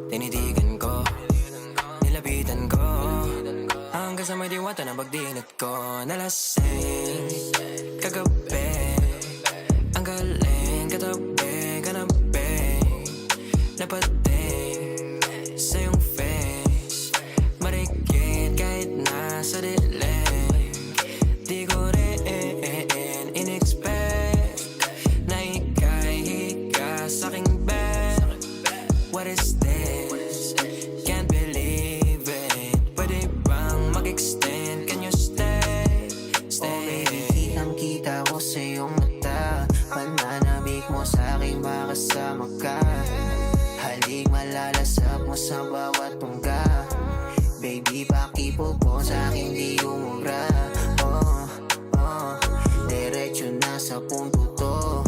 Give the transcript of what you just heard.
tinitigan ko, nilapitan ko, hanggang sa may diwata na pagdinat ko. Nalasing kagabi, ang galing katabi, kanabi, napating sa iyong face, marikit kahit nasa dilim. Di ko rin in-expect na ika'y higa sa'king bed. What is this? Can't believe it. Pwede bang mag-extend? Can you stay? Stay. Oh baby, kitang-kita ko sa iyong mata, pananabik mo sa'king makasama ka. Halik malalasap mo sa bawat tungga. Baby, pakipo po sa'king di umubra. Oh, diretso na sa punto to.